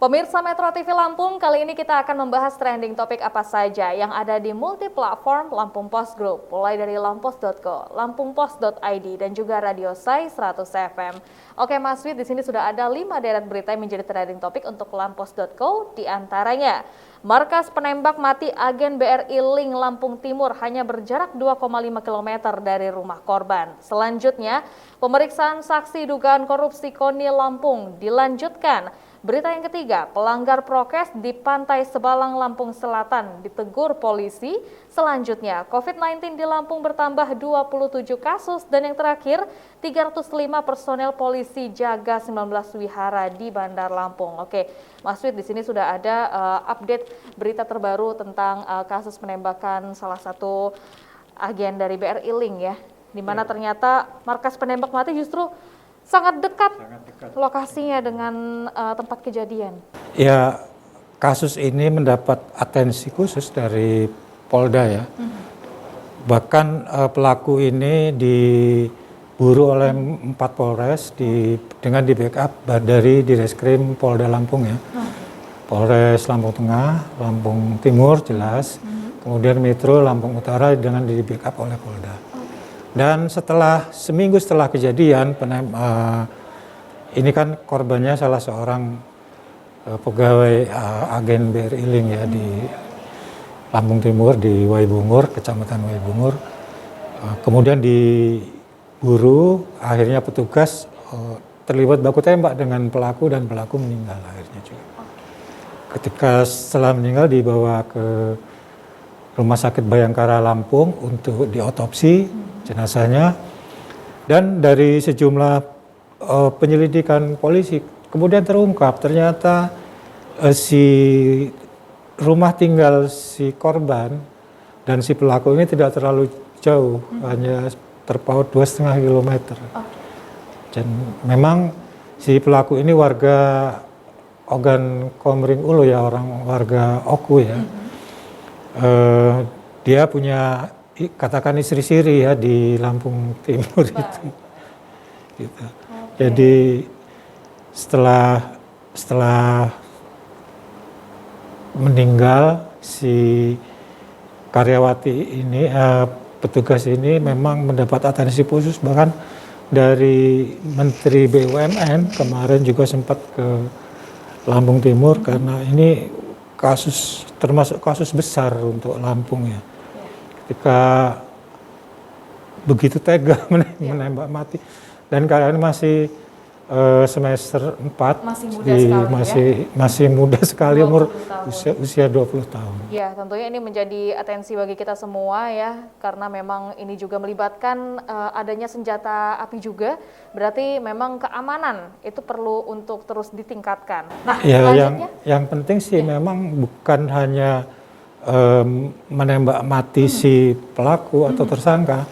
Pemirsa Metro TV Lampung, kali ini kita akan membahas trending topik apa saja yang ada di multi-platform Lampung Post Group, mulai dari lampos.co, lampungpost.id, dan juga Radio Sai 100 FM. Oke Mas Wid, di sini sudah ada 5 deret berita yang menjadi trending topik untuk lampos.co, di antaranya markas penembak mati agen BRI Link Lampung Timur hanya berjarak 2,5 km dari rumah korban. Selanjutnya, pemeriksaan saksi dugaan korupsi KONI Lampung dilanjutkan. Berita yang ketiga, pelanggar prokes di Pantai Sebalang, Lampung Selatan ditegur polisi. Selanjutnya, COVID-19 di Lampung bertambah 27 kasus. Dan yang terakhir, 305 personel polisi jaga 19 wihara di Bandar Lampung. Oke, Mas Wid, di sini sudah ada update berita terbaru tentang kasus penembakan salah satu agen dari BRI Link ya. Di mana ternyata markas penembak mati justru sangat dekat lokasinya dengan tempat kejadian. Ya, kasus ini mendapat atensi khusus dari Polda ya. Bahkan pelaku ini diburu oleh 4 Polres dengan di backup dari Direskrim Polda Lampung ya. Polres Lampung Tengah, Lampung Timur jelas, kemudian Metro Lampung Utara dengan di backup oleh Polda. Dan seminggu setelah kejadian, ini kan korbannya salah seorang pegawai agen BRI Link ya di Lampung Timur, di Waibungur, Kecamatan Waibungur. Kemudian diburu, akhirnya petugas terlibat baku tembak dengan pelaku dan pelaku meninggal akhirnya juga. Ketika setelah meninggal dibawa ke Rumah Sakit Bayangkara Lampung untuk diotopsi jenazahnya, dan dari sejumlah penyelidikan polisi kemudian terungkap ternyata si rumah tinggal si korban dan si pelaku ini tidak terlalu jauh, hanya terpaut 2,5 km. Dan memang si pelaku ini warga Ogan Komering Ulu ya, warga Oku ya. Dia punya katakan istri siri ya di Lampung Timur itu. Gitu. Jadi setelah meninggal si karyawati ini, petugas ini memang mendapat atensi khusus, bahkan dari Menteri BUMN kemarin juga sempat ke Lampung Timur karena ini termasuk kasus besar untuk Lampung ya. Ketika begitu tega menembak mati, dan kalian masih semester 4, masih muda sekali, umur usia 20 tahun. Ya, tentunya ini menjadi atensi bagi kita semua ya, karena memang ini juga melibatkan adanya senjata api juga, berarti memang keamanan itu perlu untuk terus ditingkatkan. Nah, ya, yang penting sih memang bukan hanya menembak mati si pelaku atau tersangka.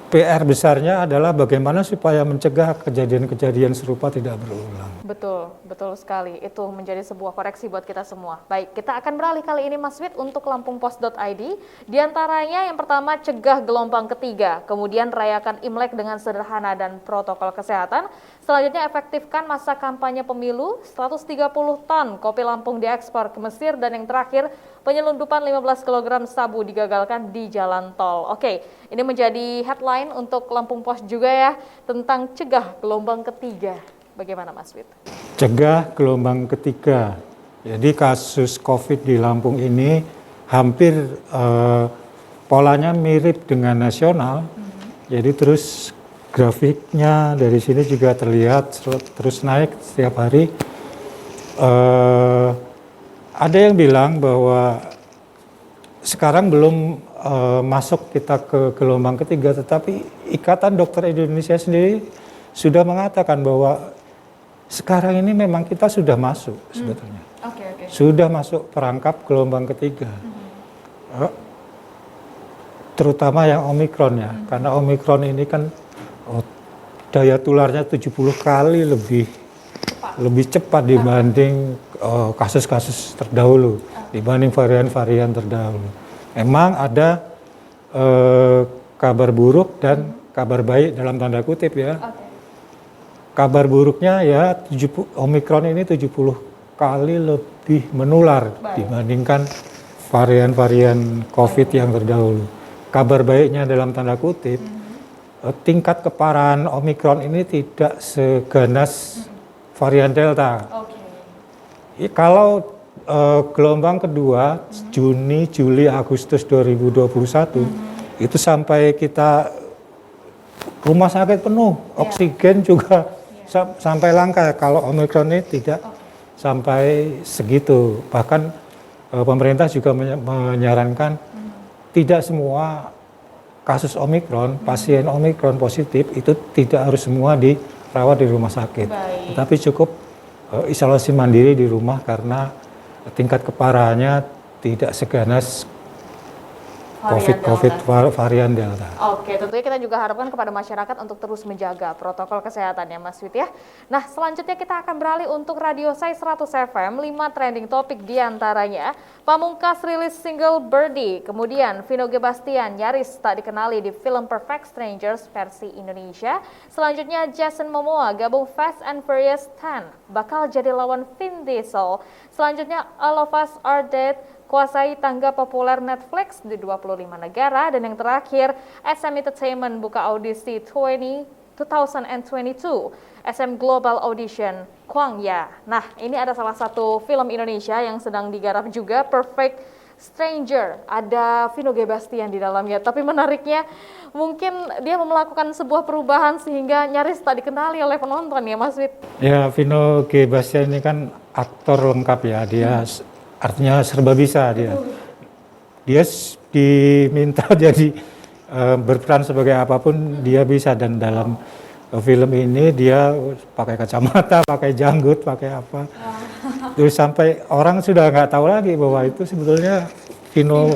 PR besarnya adalah bagaimana supaya mencegah kejadian-kejadian serupa tidak berulang. Betul, betul sekali. Itu menjadi sebuah koreksi buat kita semua. Baik, kita akan beralih kali ini Mas Wid untuk lampungpost.id. Di antaranya yang pertama, cegah gelombang ketiga. Kemudian rayakan Imlek dengan sederhana dan protokol kesehatan. Selanjutnya efektifkan masa kampanye pemilu, 130 ton kopi Lampung diekspor ke Mesir. Dan yang terakhir, penyelundupan 15 kg sabu digagalkan di jalan tol. Oke, ini menjadi headline untuk Lampung Post juga ya, tentang cegah gelombang ketiga. Bagaimana Mas Wid? Cegah gelombang ketiga. Jadi kasus COVID di Lampung ini hampir polanya mirip dengan nasional. Jadi terus grafiknya dari sini juga terlihat terus naik setiap hari. Ada yang bilang bahwa sekarang belum masuk kita ke gelombang ketiga, tetapi Ikatan Dokter Indonesia sendiri sudah mengatakan bahwa sekarang ini memang kita sudah masuk sebetulnya. Sudah masuk perangkap gelombang ketiga. Terutama yang Omikron ya, karena Omikron ini kan daya tularnya 70 kali lebih cepat dibanding kasus-kasus terdahulu, dibanding varian-varian terdahulu. Memang ada kabar buruk dan kabar baik dalam tanda kutip ya. kabar buruknya ya 70, Omikron ini 70 kali lebih menular dibandingkan varian-varian COVID yang terdahulu. Kabar baiknya dalam tanda kutip, tingkat keparahan Omikron ini tidak seganas varian Delta. Kalau gelombang kedua Juni, Juli, Agustus 2021 itu sampai kita rumah sakit penuh, oksigen juga sampai langka. Kalau Omikron ini tidak sampai segitu. Bahkan pemerintah juga menyarankan tidak semua kasus Omikron, pasien Omikron positif itu tidak harus semua dirawat di rumah sakit. Tapi cukup isolasi mandiri di rumah karena tingkat keparahannya tidak seganas COVID varian Delta. Oke, tentunya kita juga harapkan kepada masyarakat untuk terus menjaga protokol kesehatan ya Mas Wid ya. Nah, selanjutnya kita akan beralih untuk Radio Sai 100 FM, 5 trending topik diantaranya. Pamungkas rilis single Birdie, kemudian Vino G. Bastian nyaris tak dikenali di film Perfect Strangers versi Indonesia. Selanjutnya Jason Momoa gabung Fast and Furious 10, bakal jadi lawan Vin Diesel. Selanjutnya All of Us Are Dead, kuasai tangga populer Netflix di 25 negara. Dan yang terakhir, SM Entertainment buka audisi 2022 SM Global Audition Kwang Ya. Nah, ini ada salah satu film Indonesia yang sedang digarap juga, Perfect Stranger. Ada Vino G. Bastian di dalamnya. Tapi menariknya, mungkin dia melakukan sebuah perubahan sehingga nyaris tak dikenali oleh penonton ya Mas Wid. Ya, Vino G. Bastian ini kan aktor lengkap ya. Dia artinya serba bisa dia. Dia diminta jadi berperan sebagai apapun dia bisa, dan dalam film ini dia pakai kacamata, pakai janggut, pakai apa. Terus sampai orang sudah nggak tahu lagi bahwa itu sebetulnya Vino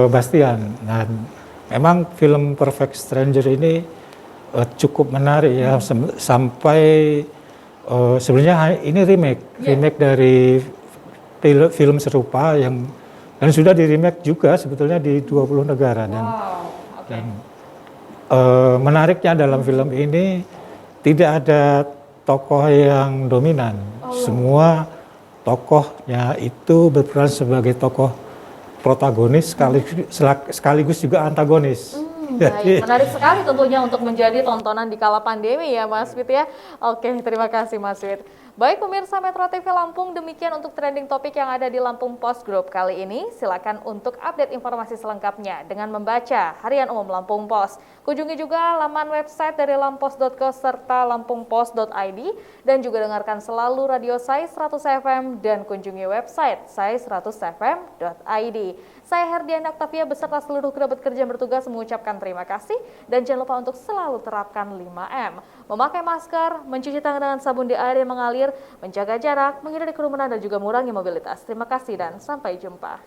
Bastian. Dan memang film Perfect Stranger ini cukup menarik ya, sampai sebenarnya ini remake dari film serupa yang dan sudah di remake juga sebetulnya di 20 negara. Dan menariknya dalam film ini tidak ada tokoh yang dominan. Semua tokohnya itu berperan sebagai tokoh protagonis sekaligus juga antagonis. Baik, menarik sekali tentunya untuk menjadi tontonan di kala pandemi ya Mas Wid ya. Oke, terima kasih Mas Wid. Baik pemirsa Metro TV Lampung, demikian untuk trending topik yang ada di Lampung Post Group kali ini. Silakan untuk update informasi selengkapnya dengan membaca Harian Umum Lampung Post. Kunjungi juga laman website dari lampos.co serta lampungpost.id, dan juga dengarkan selalu Radio Sai 100 FM dan kunjungi website sai100fm.id. Saya Herdiana Octavia beserta seluruh kerabat kerja yang bertugas mengucapkan terima kasih, dan jangan lupa untuk selalu terapkan 5M. Memakai masker, mencuci tangan dengan sabun di air yang mengalir, menjaga jarak, menghindari kerumunan, dan juga mengurangi mobilitas. Terima kasih dan sampai jumpa.